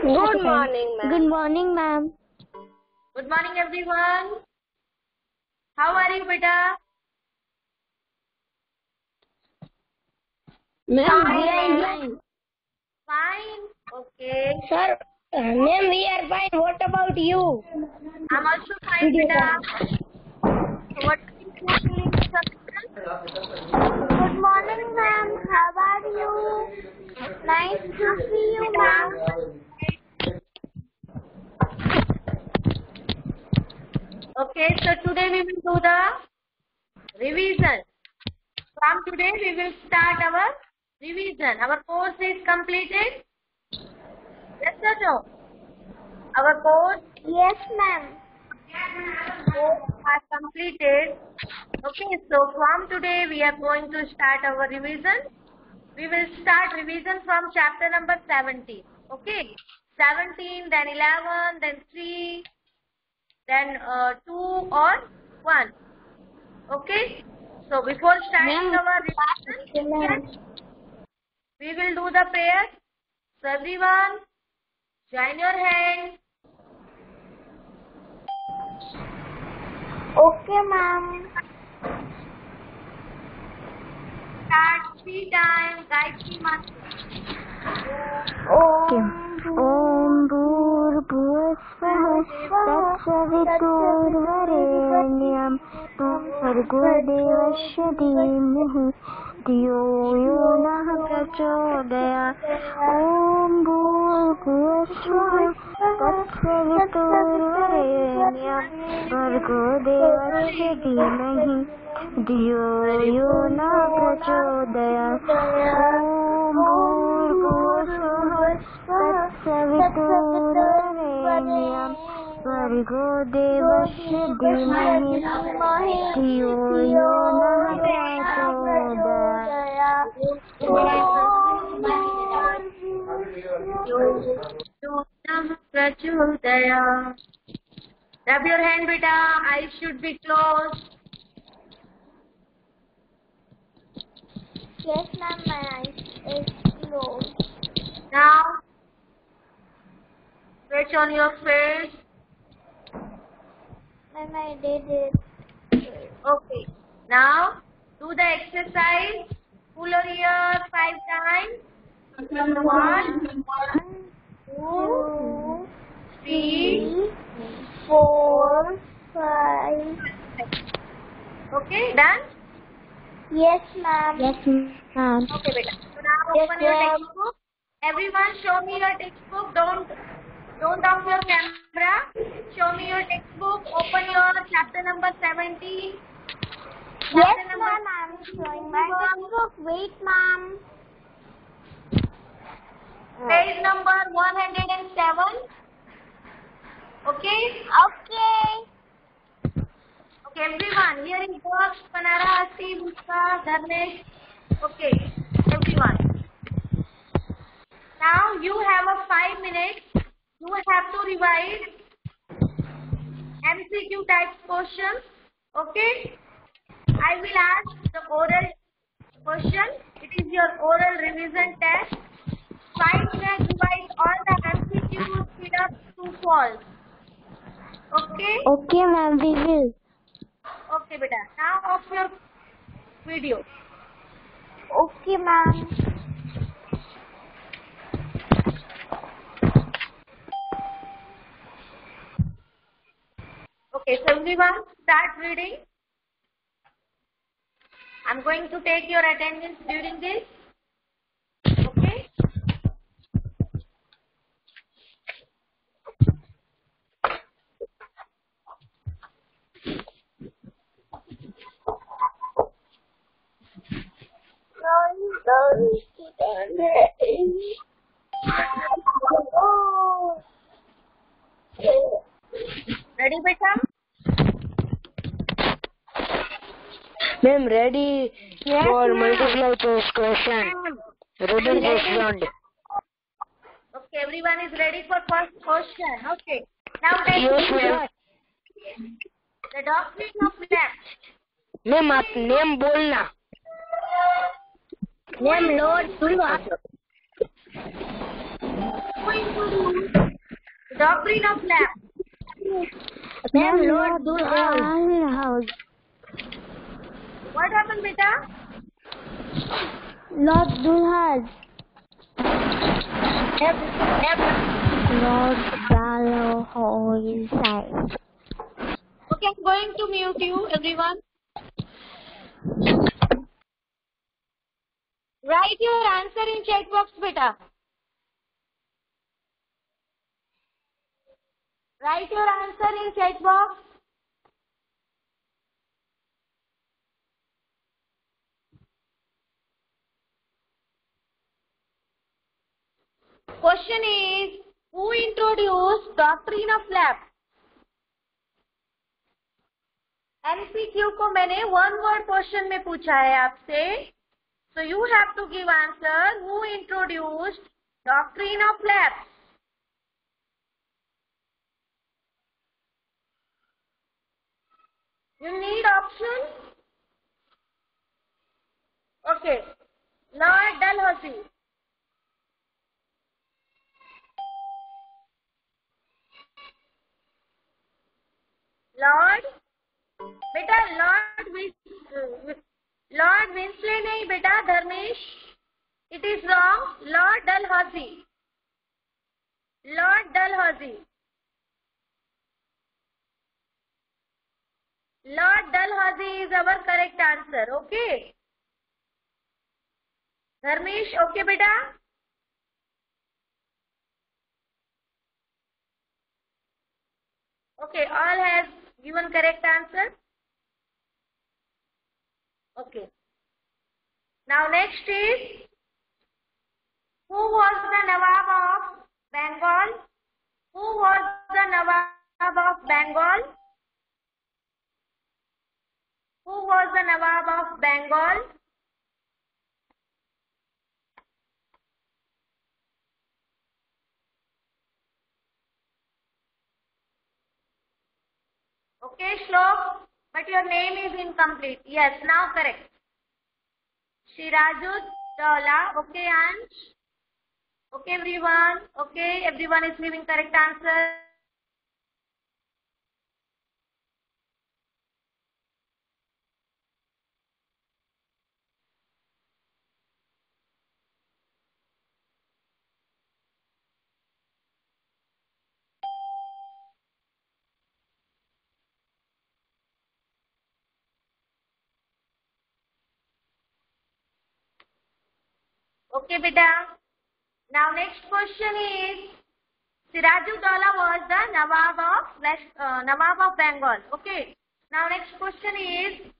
Good morning, ma'am. Good morning, ma'am. Good morning, everyone. How are you, beta? Ma'am, we are fine. Fine. Okay. Sir, ma'am, we are fine. What about you? I'm also fine, beta. So what are you doing, Good morning, ma'am. How are you? Nice to see you, ma'am. Okay, so today we will do the revision. From today we will start our revision. Our course is completed. Yes or no? Our course Yes, ma'am. are completed. Okay, so from today we are going to start our revision. We will start revision from chapter number 17. Okay, 17, then 11, then 3, then 2 or 1. Okay, so before starting our revision, we will do the prayer. So everyone, join your hand. Okay, ma'am. Start 3 times, Gayatri Mantra. Om Bhurbhuvasvah Tatsavituर्वरेण्यं भर्गो देवस्य धीमहि धियो यो नः प्रचोदयात् Om Bhurbhuvasvah Tatsavituर्वरेण्यं भर्गो देवस्य धीमहि धियो यो नः प्रचोदयात् Om Bhurbhuvasvah Tatsavituर्वरेण्यं भर्गो देवस्य धीमहि धियो यो नः प्रचोदयात् Prachudaya. Rub your hand, beta. Eyes should be closed. Yes, ma'am, my eyes is closed. Now, stretch on your face. Ma'am, I did it. Okay. Now, do the exercise. Pull your ear 5 times. 1, 2, 3, 4, 5. Okay, done? Yes, ma'am. Yes, ma'am. Okay, beta. So now open your textbook. Everyone, show me your textbook. Don't off your camera. Show me your textbook. Open your chapter number 17. Yes, ma'am. I'm showing my textbook. Wait, ma'am. Page number 107. Okay? Okay. Okay, everyone. Here is box, Panara, Asti, Muska, Dharmesh. Okay, everyone. Now you have a 5 minutes. You have to revise MCQ type questions. Okay? I will ask the oral question. It is your oral revision test. 5 minutes revise all the MCQs, fill up true false. Okay? Okay, ma'am. We will. Okay, beta. Now off your video. Okay, ma'am. Okay, so everyone start reading. I'm going to take your attendance during this. Okay? Ready, beta? Ma'am, ready for multiply choice question. Reading this round. Okay, everyone is ready for first question. Okay. Now take Yes, ma'am. the doctrine of lamp. Ma'am आप name बोलना। Name Lord Who introduced Doctrine of lab. Ma'am, Lord Dulhouse. What happened, beta? Lord Dulhouse. Lord Dalhousie. Okay, I'm going to mute you, everyone. Write your answer in chat box, beta. Write your answer in chat box. Question is, who introduced doctrine of lab? MCQ को मैंने one word question में पूछा है आपसे. So you have to give answer. Who introduced doctrine of lab? You need option? Okay. Lord Dalhousie. Lord? बेटा Lord Winsley नहीं बेटा Dharmesh. It is wrong. Lord Dalhousie. Lord Dalhousie. Lord Dalhousie is our correct answer. Okay. Dharmesh, okay beta? Okay, all has given correct answer. Okay. Now next is, who was the Nawab of Bengal? Who was the Nawab of Bengal? Who was the Nawab of Bengal? Okay, Shlok, but your name is incomplete. Yes, now correct. Sirajuddaulah. Okay, Ansh. Okay, everyone. Okay, everyone is giving correct answer. Okay, beta. Now next question is, Sirajuddaulah was the Nawab of Bengal. Okay. Now next question is,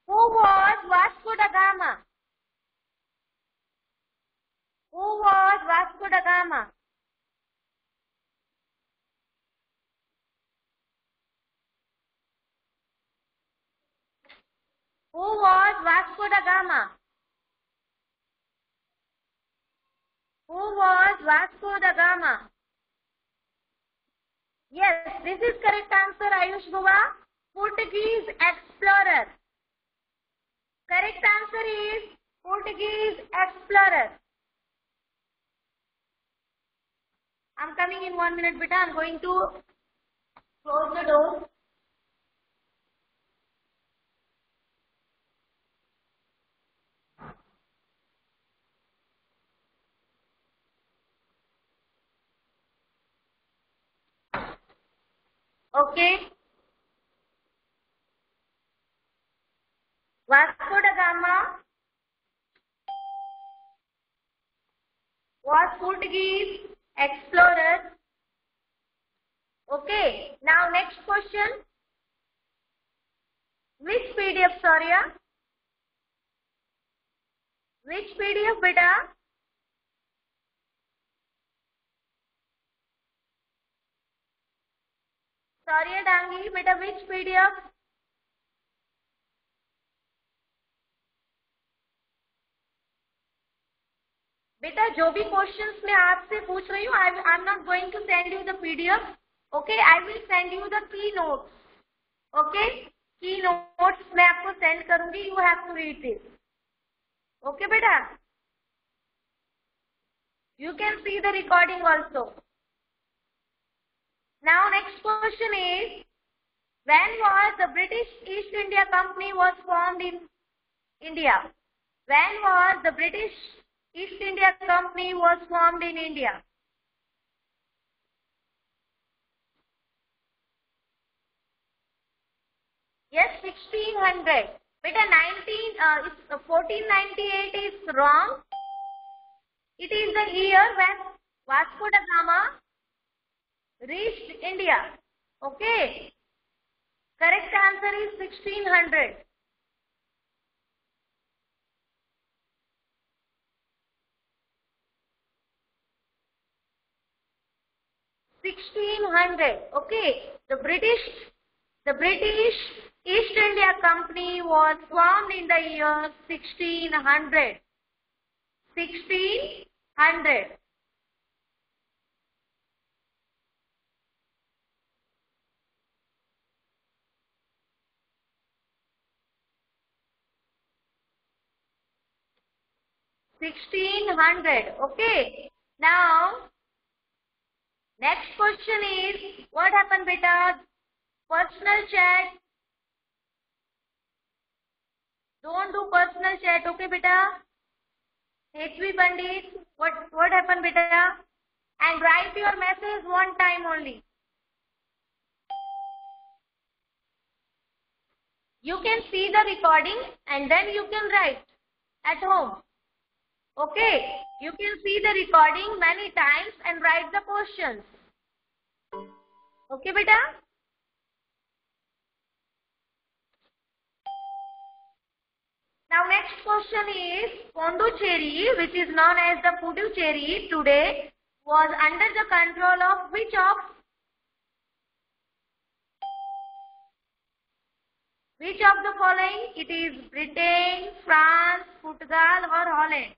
who was Vasco da Gama? Who was Vasco da Gama? Who was Vasco da Gama? Who was Vasco da Gama? Yes, this is correct answer, Ayush Bhuva. Portuguese explorer. Correct answer is Portuguese explorer. I'm coming in 1 minute, beta. I'm going to close the door. Okay. Vasco da Gama was Portuguese explorer. Okay. Now next question. Which PDF, Saurya? Which PDF, beta? Saurya Dangi, beta, which PDF? बेटा जो भी questions मैं आपसे पूछ रही हूँ, I am not going to send you the PDF. Okay, I will send you the key notes. Okay. Key notes मैं आपको सेंड करूंगी, you have to read this. Okay बेटा, you can see the recording also. Now next question is, when was the British East India Company was formed in India? When was the British East India Company was formed in India? Yes, 1600. Beta 1498 is wrong. It is the year when Vasco da Gama reached India. Okay. Correct answer is 1600. Okay. The British East India Company was formed in the year 1600. 1600. Okay. Now, next question is, what happened, beta? Personal chat. Don't do personal chat, okay, beta? HV Pandit, what happened, beta? And write your message one time only. You can see the recording and then you can write at home. Okay, you can see the recording many times and write the questions. Okay, beta? Now next question is, Pondicherry, which is known as the Puducherry today, was under the control of which of? Which of the following? It is Britain, France, Portugal or Holland.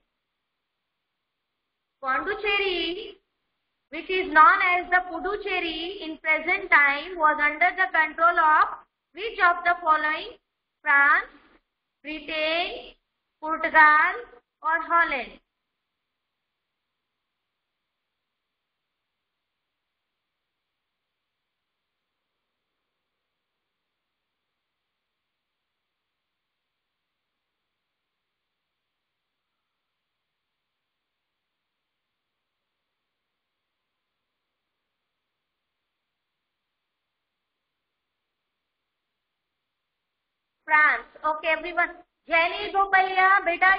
Pondicherry, which is known as the Puducherry in present time, was under the control of which of the following? France, Britain, Portugal or Holland. France. Okay, everyone. Jenny Gopalia, beta,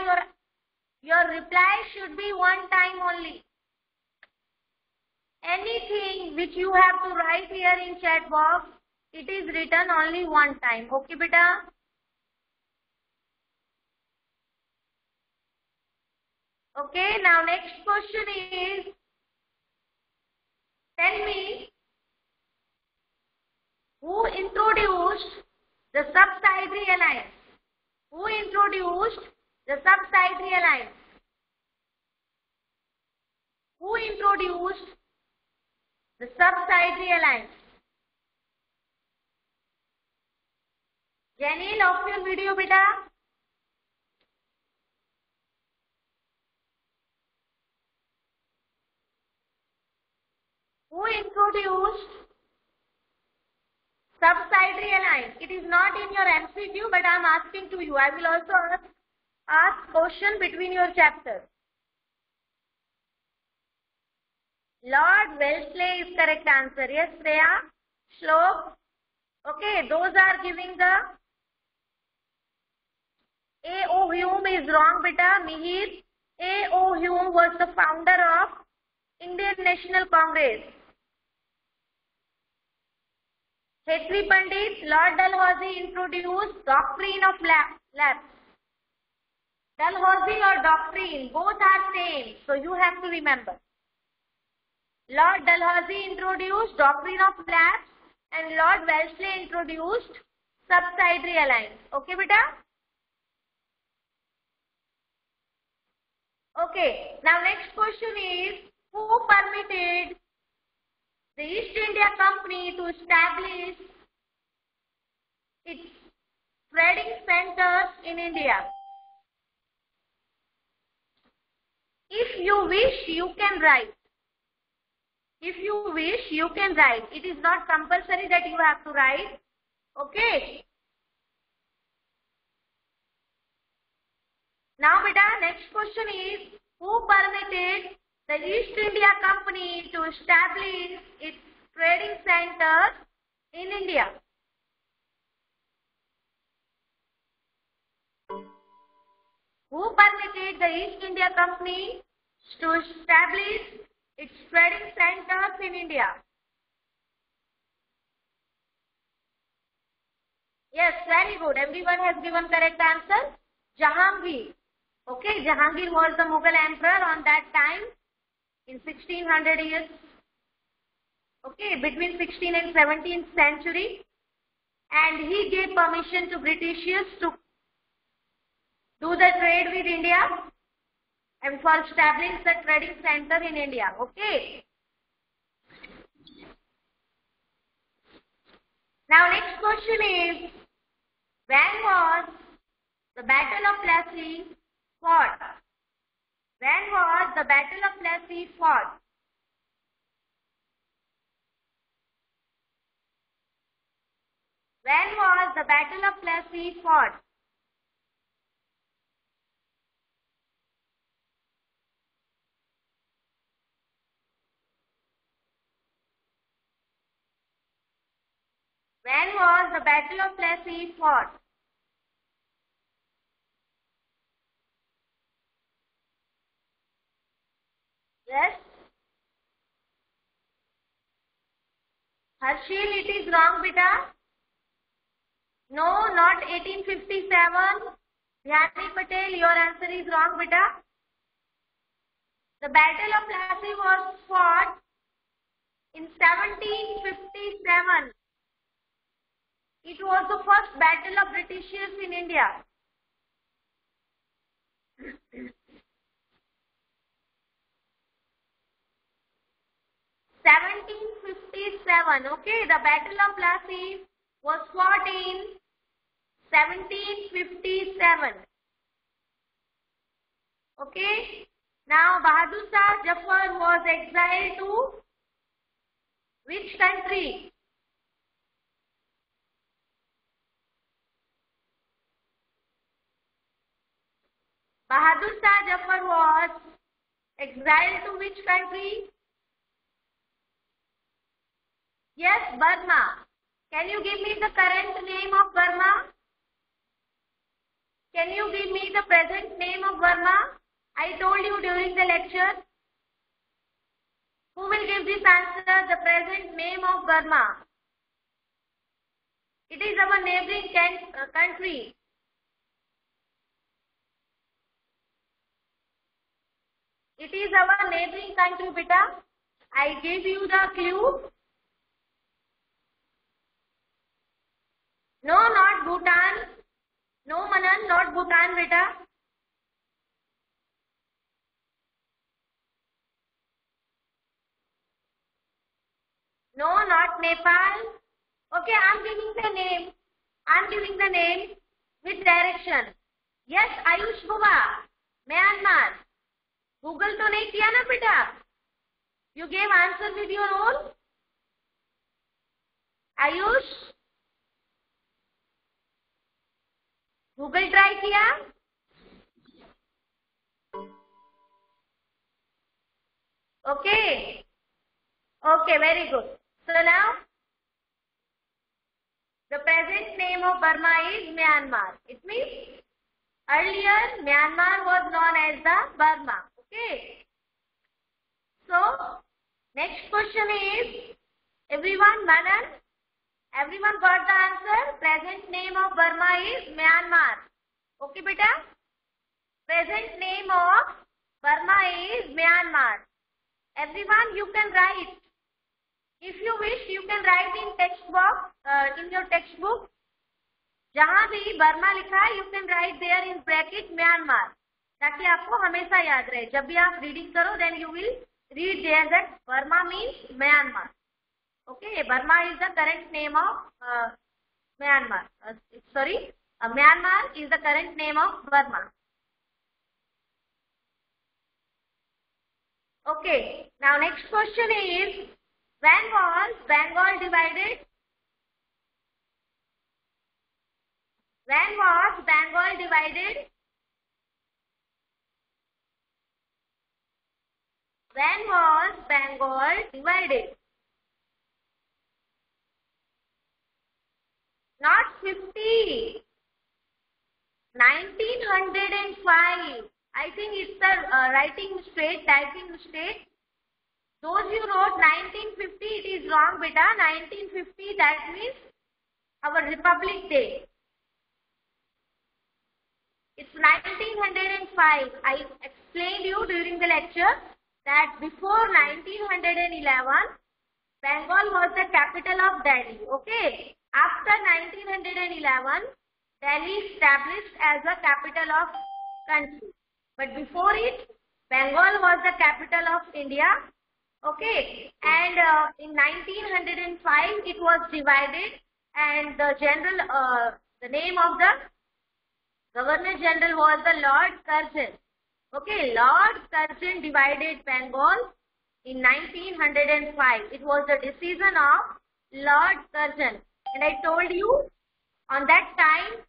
your reply should be one time only. Anything which you have to write here in chat box, it is written only one time. Okay, beta? Okay, now next question is, tell me, who introduced the subsidiary alliance? Who introduced the subsidiary alliance? Who introduced the subsidiary alliance? Jenny, off your video, beta. Who introduced subsidiary alliance? It is not in your MCQ, but I am asking to you. I will also ask question between your chapters. Lord Wellesley is correct answer. Yes, Shreya? Shlok? Okay, those are giving the A.O. Hume is wrong, beta. Mihir, A.O. Hume was the founder of Indian National Congress. H.V. Pandit, Lord Dalhousie introduced doctrine of lapse. Dalhousie or doctrine, both are same, so you have to remember. Lord Dalhousie introduced doctrine of lapse and Lord Wellesley introduced subsidiary alliance. Okay, beta? Okay, now next question is, who permitted the East India Company to establish its trading centers in India? If you wish, you can write. If you wish, you can write. It is not compulsory that you have to write. Okay. Now, beta, next question is, who permitted the East India Company to establish its trading centers in India? Who permitted the East India Company to establish its trading centers in India? Yes, very good. Everyone has given correct answer. Jahangir. Okay, Jahangir was the Mughal emperor on that time in 1600 years. Okay, between 16th and 17th century. And he gave permission to Britishers to do the trade with India and for establishing the trading center in India. Okay. Now next question is, when was the Battle of Plassey fought? When was the Battle of Plassey fought? When was the Battle of Plassey fought? When was the Battle of Plassey fought? Yes? Harshil, it is wrong, beta. No, not 1857. Dhyani Patel, your answer is wrong, beta. The Battle of Plassey was fought in 1757. It was the first battle of Britishers in India. 1757. Okay, the Battle of Plassey was fought in 1757. Okay. Now, Bahadur Shah Zafar was exiled to which country? Bahadur Shah Zafar was exiled to which country? Yes, Burma. Can you give me the current name of Burma? Can you give me the present name of Burma? I told you during the lecture. Who will give this answer? The present name of Burma. It is our neighboring country. It is our neighboring country, beta. I gave you the clue. No, not Bhutan. No, Manan, not Bhutan, beta. No, not Nepal. Okay, I am giving the name. I am giving the name with direction. Yes, Ayush Bhuva, Myanmar. Google तो नहीं किया ना बेटा? You gave answer with your own. Ayush, Google try किया? Okay. Okay, very good. So now, the present name of Burma is Myanmar. It means earlier Myanmar was known as the Burma. Okay. So, next question is, everyone, Manan, everyone got the answer? Present name of Burma is Myanmar. Okay, beta? Present name of Burma is Myanmar. Everyone, you can write. If you wish, you can write in text box, in your textbook. जहाँ भी Burma लिखा है, you can write there in bracket Myanmar. ताकि आपको हमेशा याद रहे. जब भी आप रीडिंग करो, then you will read there that Burma means Myanmar. Okay, Burma is the correct name of Myanmar. Myanmar is the current name of Burma. Okay, now next question is, when was Bengal divided? When was Bengal divided? When was Bengal divided? Not 50. 1905. I think it's a writing mistake, typing mistake. Those who wrote 1950, it is wrong, beta. 1950, that means our Republic Day. It's 1905. I explained you during the lecture that before 1911, Bengal was the capital of Delhi. Okay. After 1911, Delhi established as the capital of country. But before it, Bengal was the capital of India. Okay. And in 1905, it was divided, and the name of the Governor General was the Lord Curzon. Okay, Lord Curzon divided Bengal in 1905. It was the decision of Lord Curzon. And I told you, on that time,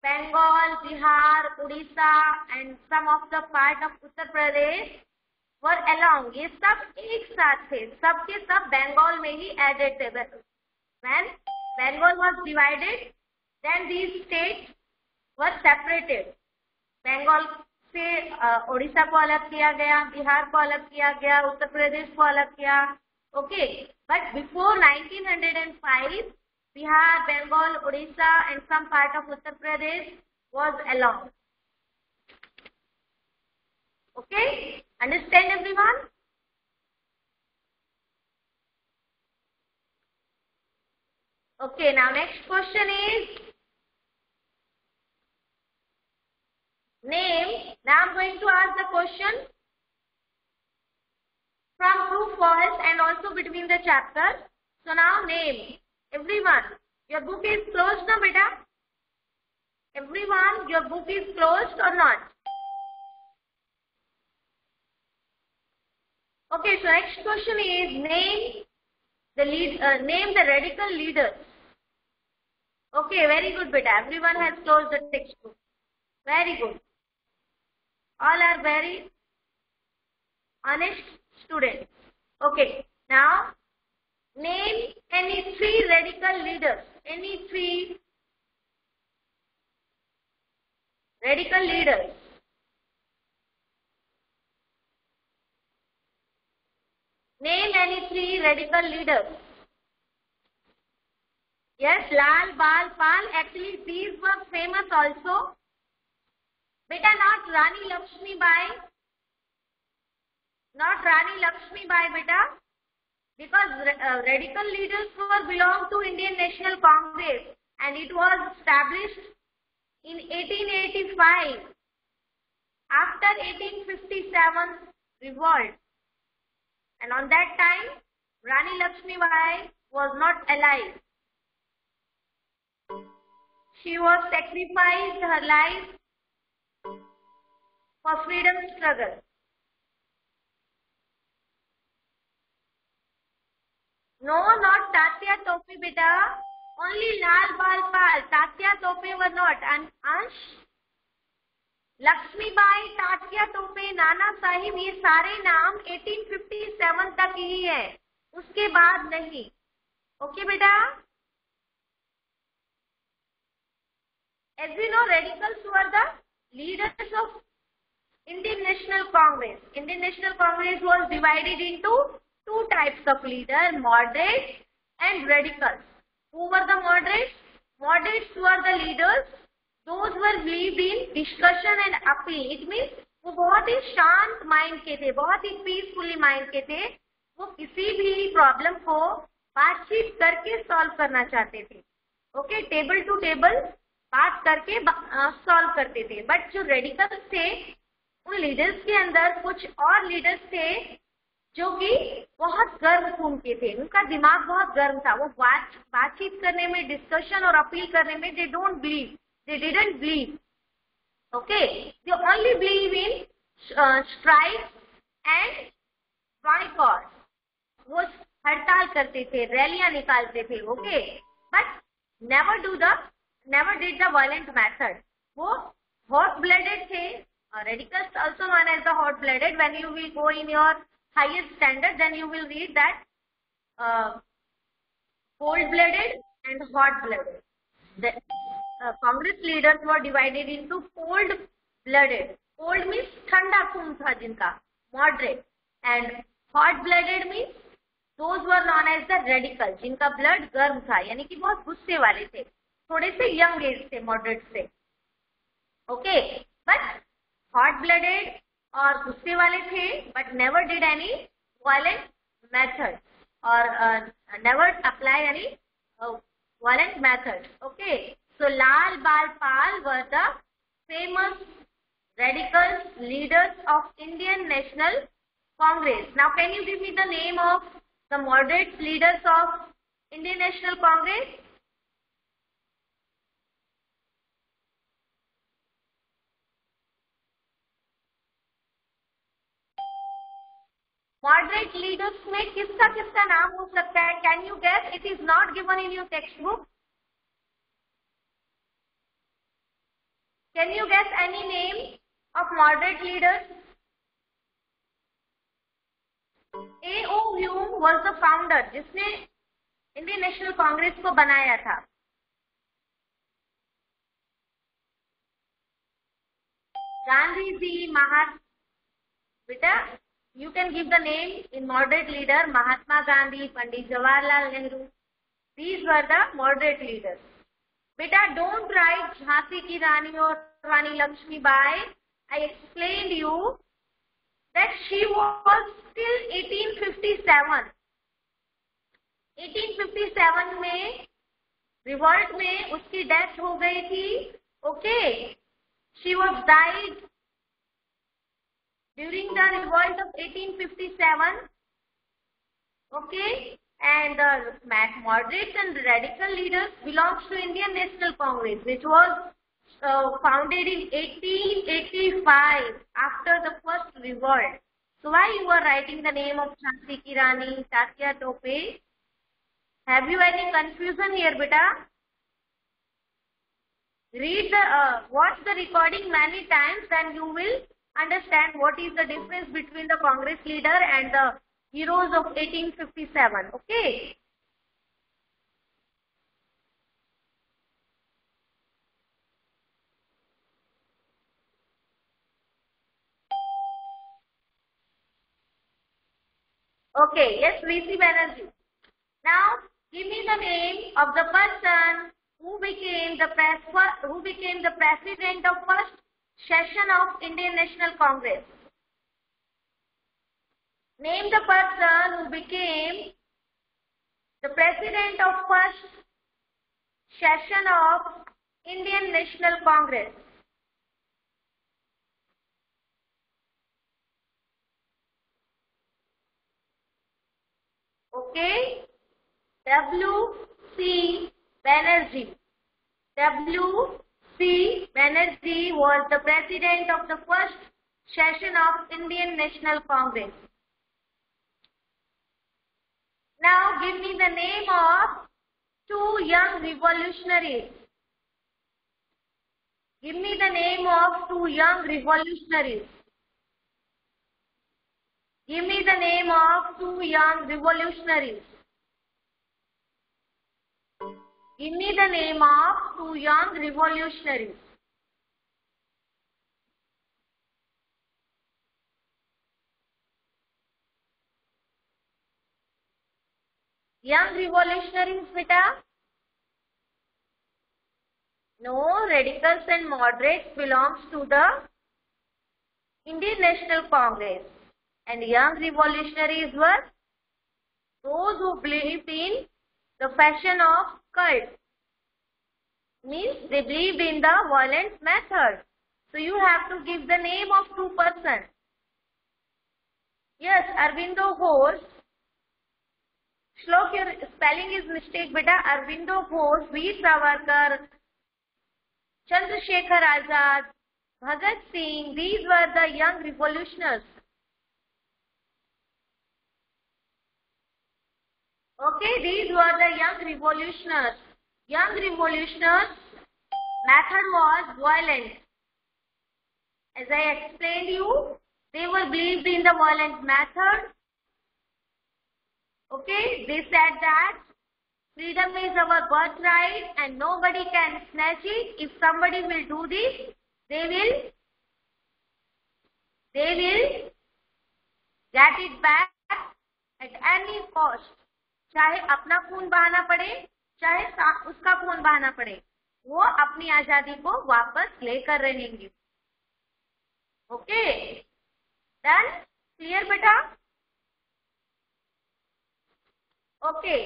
Bengal, Bihar, Odisha and some of the part of Uttar Pradesh were along. ये सब एक साथ थे, सब के सब Bengal में ही added थे. When Bengal was divided, then these states were separated. Bengal से ओडिशा को अलग किया गया, बिहार को अलग किया गया, उत्तर प्रदेश को अलग किया. Okay, but before 1905, Bihar, Bengal, Odisha and some part of Uttar Pradesh was along. Okay, understand everyone? Okay, now next question is name. Now I'm going to ask the question from true, false and also between the chapters. So now name. Everyone, your book is closed now, beta? Everyone, your book is closed or not? Okay, so next question is name the radical leaders. Okay, very good, beta. Everyone has closed the textbook. Very good. All are very honest students. Okay, now name any three radical leaders. Any three radical leaders. Name any three radical leaders. Yes, Lal, Bal, Pal. Actually, these were famous also. Beta, not Rani Lakshmi Bai. Not Rani Lakshmi Bai, beta. Because radical leaders were belong to Indian National Congress and it was established in 1885 after 1857 revolt, and on that time Rani Lakshmi Bai was not alive. She was sacrificed her life for freedom struggle. No, not Tatya Tope, beta. Only Lal, Bal, Pal. Tatya Tope were not. And Ansh, Lakshmi Bai, Tatya Tope, Nana Sahib, ये सारे नाम 1857 तक ही है, उसके बाद नहीं. Okay, beta? As we know, radicals were the leaders of Indian National Congress. Indian National Congress was divided into two types of leaders, moderates and radicals. Who were the moderates? Moderates were the leaders. Those were believed in discussion and appeal. It means वो बहुत ही शांत mind के थे, बहुत ही peacefully mind के थे. वो किसी भी प्रॉब्लम को बातचीत करके सॉल्व करना चाहते थे. ओके, टेबल टू टेबल बात करके सॉल्व करते थे. बट जो रेडिकल्स थे, उन लीडर्स के अंदर कुछ और लीडर्स थे जो कि बहुत गर्म खून के थे. उनका दिमाग बहुत गर्म था. वो बातचीत करने में, डिस्कशन और अपील करने में they don't believe. They didn't believe. Okay, they only believe in strikes and boycott. वो हड़ताल करते थे, रैलियां निकालते थे. Okay, but never did the violent method. वो hot-blooded थे. Radicals also known as the hot-blooded. When you will go in your higher standard, then you will read that cold-blooded and hot-blooded. The Congress leaders were divided into cold-blooded. Cold means ठंडा खून था जिनका, moderate, and hot-blooded means those were known as the radicals, जिनका blood गर्म था, यानी कि बहुत गुस्से वाले थे, थोड़े से young age थे, moderate से. Okay, but hot-blooded और गुस्से वाले थे, but never did any violent method or never apply any violent methods. Okay, so Lal Bal Pal were the famous radicals leaders of Indian National Congress. Now, can you give me the name of the moderate leaders of Indian National Congress? Moderate leaders में किसका किसका नाम हो सकता है? Can you guess? It is not given in your textbook. Can you guess any name of moderate leaders? A.O. Hume was the founder, जिसने Indian national Congress को बनाया था. गांधी जी, बेटा, you can give the name in moderate leader. Mahatma Gandhi, Pandit Jawaharlal Nehru. These were the moderate leaders. Beta, don't write Jhansi ki Rani or Rani Lakshmi Bai. I explained you that she was till 1857. 1857 में revolt में उसकी death हो गई थी. Okay, she was died during the revolt of 1857. Okay, and the moderate and radical leaders belongs to Indian National Congress, which was founded in 1885 after the first revolt. So why you are writing the name of Jhansi ki Rani, Tatya Tope? Have you any confusion here, beta? Read watch the recording many times, then you will understand what is the difference between the Congress leader and the heroes of 1857. Okay. Okay, yes, V.C. Banerjee. Now, give me the name of the person who became the president of first session of Indian National Congress. Name the person who became the president of first session of Indian National Congress. Okay, W.C. Banerjee. W.C. Banerjee was the president of the first session of Indian National Congress. Now give me the name of two young revolutionaries. Give me the name of two young revolutionaries. Give me the name of two young revolutionaries. Give me the name of two young revolutionaries. Young revolutionaries, beta? No, radicals and moderates belongs to the Indian National Congress. And young revolutionaries were those who believed in the fashion of cult. Means they believed in the violent method. So you have to give the name of two persons. Yes, Arvindo Ghosh. Shlok, your spelling is mistake, beta. Arvindo Ghosh, Veer Savarkar. चलो Chandrasekhar Azad, Bhagat Singh, these were the young revolutionaries. Okay, these were the young revolutionaries. Young revolutionaries method was violent. As I explained you, they were believed in the violent method. Okay, they said that freedom is our birthright and nobody can snatch it. If somebody will do this, they will get it back at any cost. चाहे अपना खून बहाना पड़े, चाहे उसका खून बहाना पड़े, वो अपनी आजादी को वापस लेकर रहेंगे. ओके, डन, क्लियर बेटा? Okay,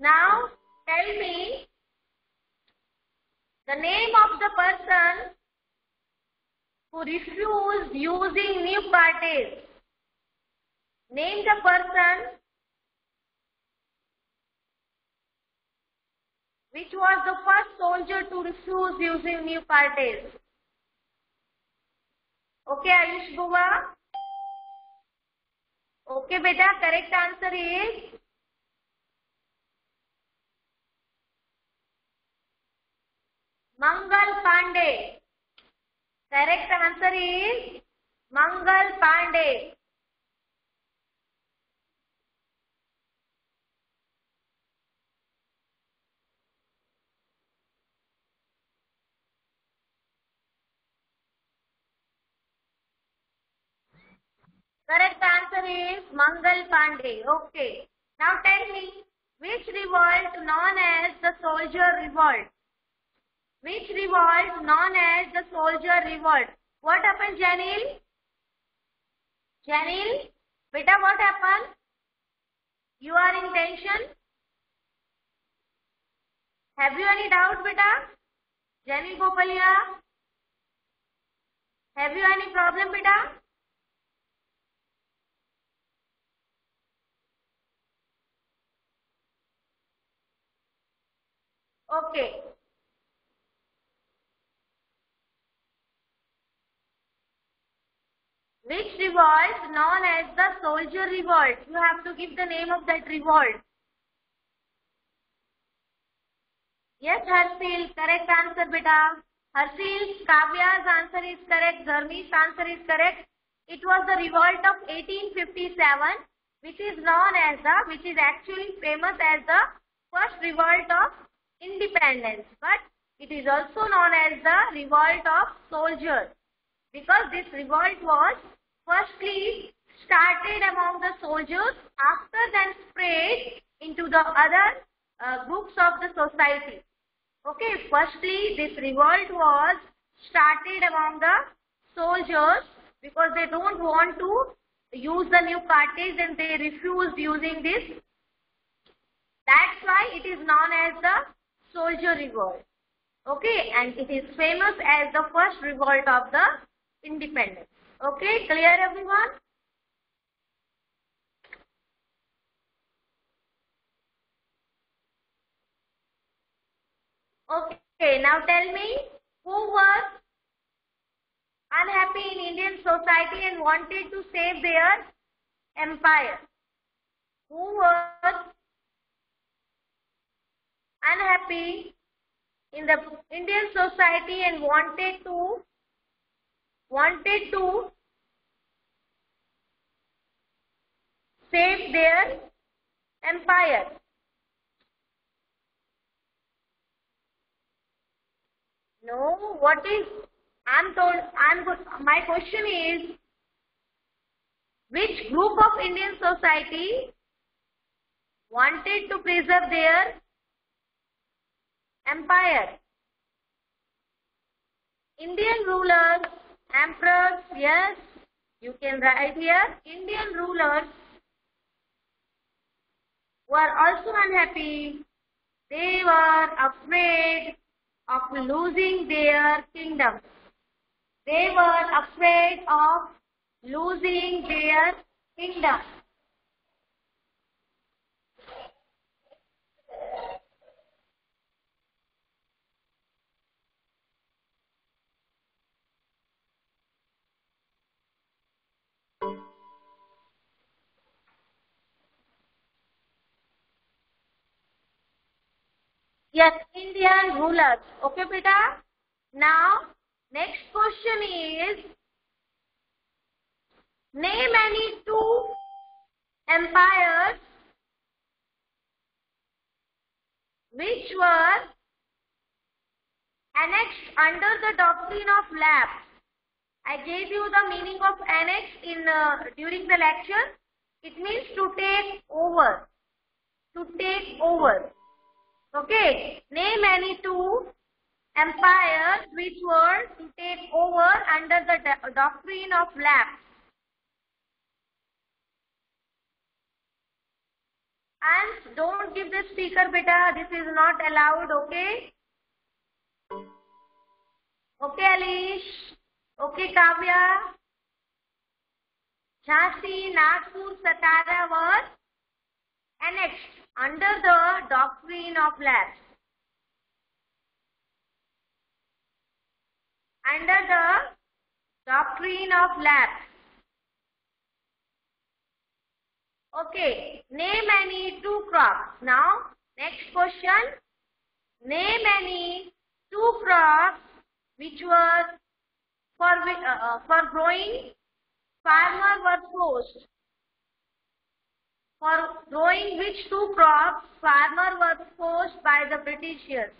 now tell me the name of the person who refused using new parties. Name the person which was the first soldier to refuse using new parties. Okay, Ayush Bhuva? Okay, beta, correct answer is Mangal Pandey. Correct answer is Mangal Pandey. Correct answer is Mangal Pandey. Okay. Now tell me, which revolt known as the soldier revolt? Which revolt known as the soldier revolt? What happened, Janil? Janil, beta, what happened? You are in tension? Have you any doubt, beta? Janil Gopalia? Have you any problem, beta? Okay. Which revolt known as the soldier revolt? You have to give the name of that revolt. Yes, Harshil, correct answer, beta. Harshil, Kavya's answer is correct. Dharmish's answer is correct. It was the revolt of 1857, which is actually famous as the first revolt of independence. But it is also known as the revolt of soldiers, because this revolt was firstly started among the soldiers, after then spread into the other groups of the society. Okay, firstly this revolt was started among the soldiers because they don't want to use the new parties and they refused using this. That's why it is known as the soldier revolt. Okay, and it is famous as the first revolt of the independence. Okay, clear everyone? Okay, now tell me, who was unhappy in Indian society and wanted to save their empire? Who was unhappy in the Indian society and wanted to save their empire? No, what is, my question is, which group of Indian society wanted to preserve their empire? Indian rulers, emperors, yes, you can write here. Indian rulers were also unhappy. They were afraid of losing their kingdom. They were afraid of losing their kingdom. Yes, Indian rulers. Okay, beta. Now, next question is, name any two empires which were annexed under the doctrine of lapse. I gave you the meaning of annex in during the lecture. It means to take over. To take over. Okay. Name any two empires which were to take over under the doctrine of lapse. And don't give the speaker, beta. This is not allowed. Okay. Okay, Alish. Okay, Kavya. Jhansi, Nagpur, Satara were annexed under the doctrine of lapse. Under the doctrine of lapse. Okay, name any two crops. Now, next question. Name any two crops which were for growing farmer were forced. For growing which two crops farmer was forced by the Britishers?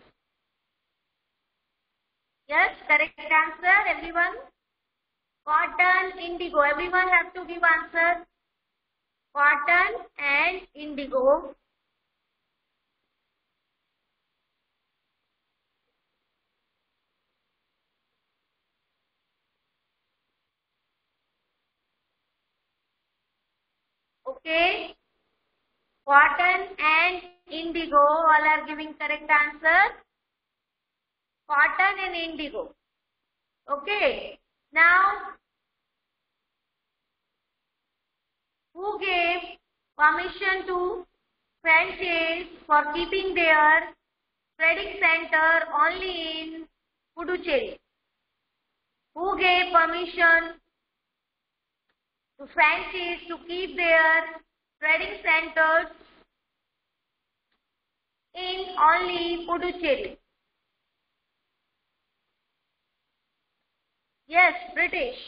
Yes, correct answer, everyone. Cotton, indigo. Everyone has to give answer. Cotton and indigo. Okay. Cotton and indigo. All are giving correct answer. Cotton and indigo. Okay. Now, who gave permission to Frenchies for keeping their trading center only in Puducherry? Who gave permission to Frenchies to keep their trading centers in only Puducherry? Yes, British.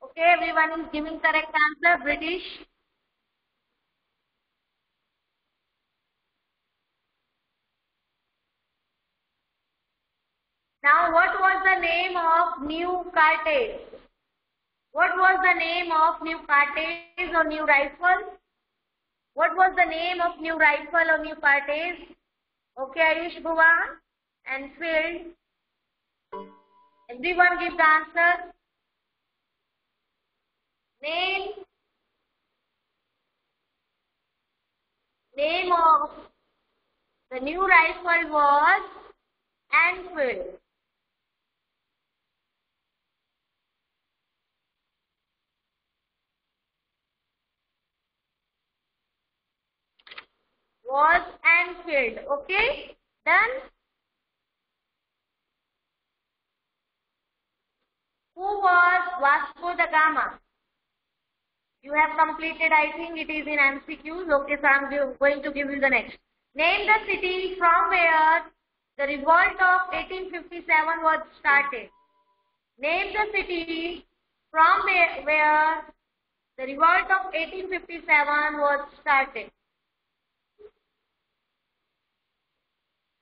Okay, everyone is giving correct answer, British. Now, what was the name of New Carthage? What was the name of New Carthage or New Rifle? What was the name of New Rifle or New Carthage? Okay, Ayush Bhuvan and Phil. Everyone give the answer. Name of the new rifle was Enfield. Was Enfield. Okay, done. Who was Vasco da Gama? You have completed, I think it is in MCQs. Okay, so I am going to give you the next. Name the city from where the revolt of 1857 was started. Name the city from where the revolt of 1857 was started.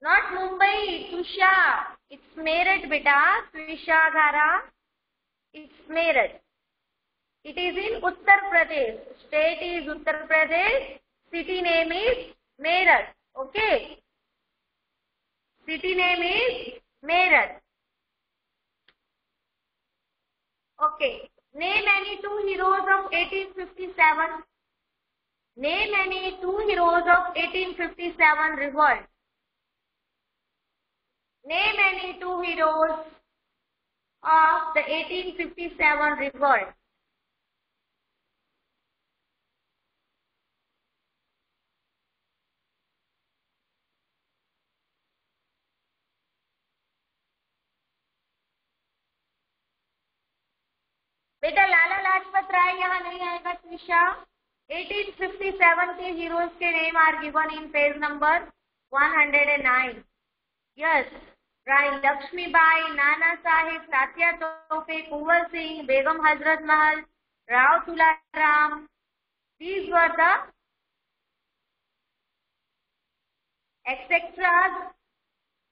Not Mumbai, Tusha. It's Meerut, beta. Tusha Dhara. It's Meerut. It is in Uttar Pradesh. State is Uttar Pradesh. City name is Meerut. Okay. City name is Meerut. Okay. Name any two heroes of 1857. Name any two heroes of 1857 revolt. Name any two heroes of the 1857 revolt. बेटा लाला लाजपत राय यहाँ नहीं आएगा त्रिशा। 1857 के heroes के name are given in page number 109. Yes, Rani Lakshmibai, Nana Saheb, Tatya तोपे, Kunwar Singh, Begum Hazrat Mahal, Rao Tularam. These were the etcetera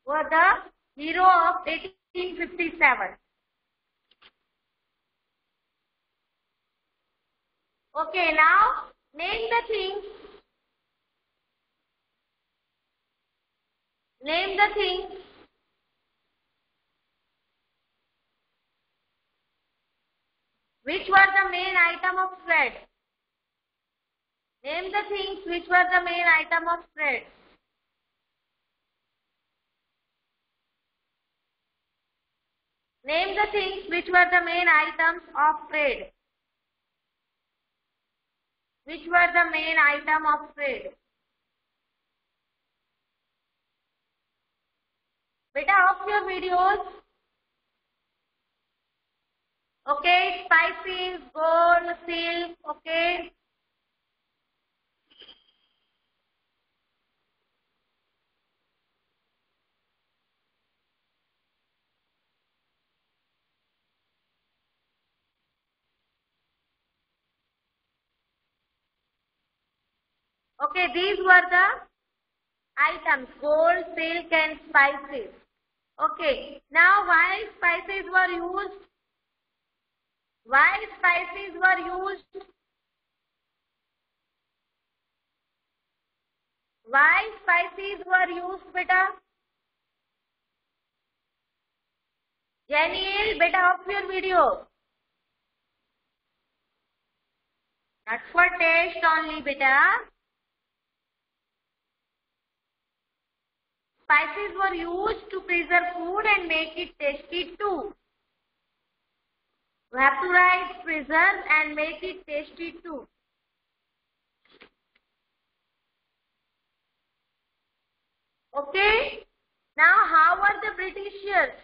were the hero of 1857. Okay, now name the things. Name the things which were the main item of thread. Name the things which were the main item of thread. Name the things which were the main items of trade. Which were the main item of trade? Beta, off your videos. Okay, spices, gold, silk, okay. Okay, these were the items, gold, silk and spices. Okay, now why spices were used? Why spices were used? Why spices were used, beta? Janiel, beta, off your video. Not for taste only, beta. Spices were used to preserve food and make it tasty too. We have to write preserve and make it tasty too. Okay. Now, how were the Britishers?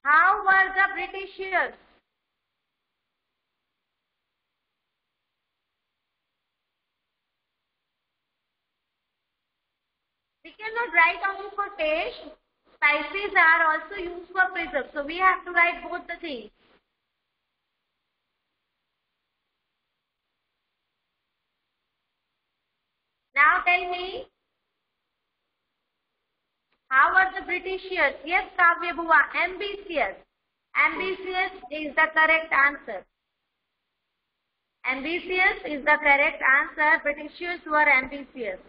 How were the Britishers? We cannot write only for taste. Spices are also used for preserve. So we have to write both the things. Now tell me, how are the Britishers? Yes, Kavya Bhuva, ambitious. Ambitious is the correct answer. Ambitious is the correct answer. Britishers were ambitious.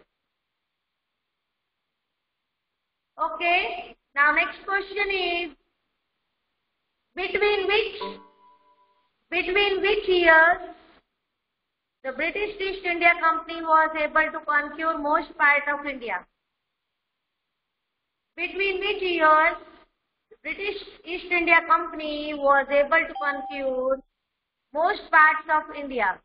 Okay. Now next question is, between which years the British East India Company was able to conquer most part of India? Between which years the British East India Company was able to conquer most parts of India?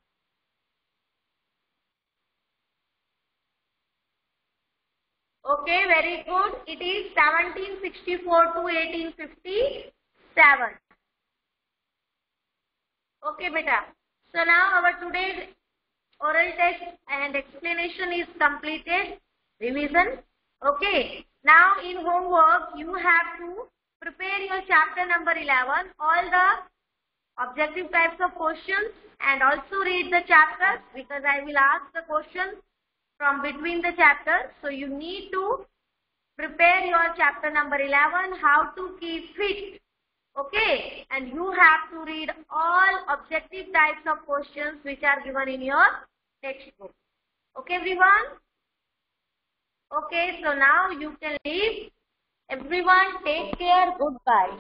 Okay, very good. It is 1764 to 1857. Okay, beta. So now our today's oral test and explanation is completed. Revision. Okay. Now in homework you have to prepare your chapter number 11, all the objective types of questions, and also read the chapters, because I will ask the questions from between the chapters. So you need to prepare your chapter number 11, how to keep fit. Okay, and you have to read all objective types of questions which are given in your textbook. Okay, everyone? Okay, so now you can leave. Everyone, take care. Goodbye.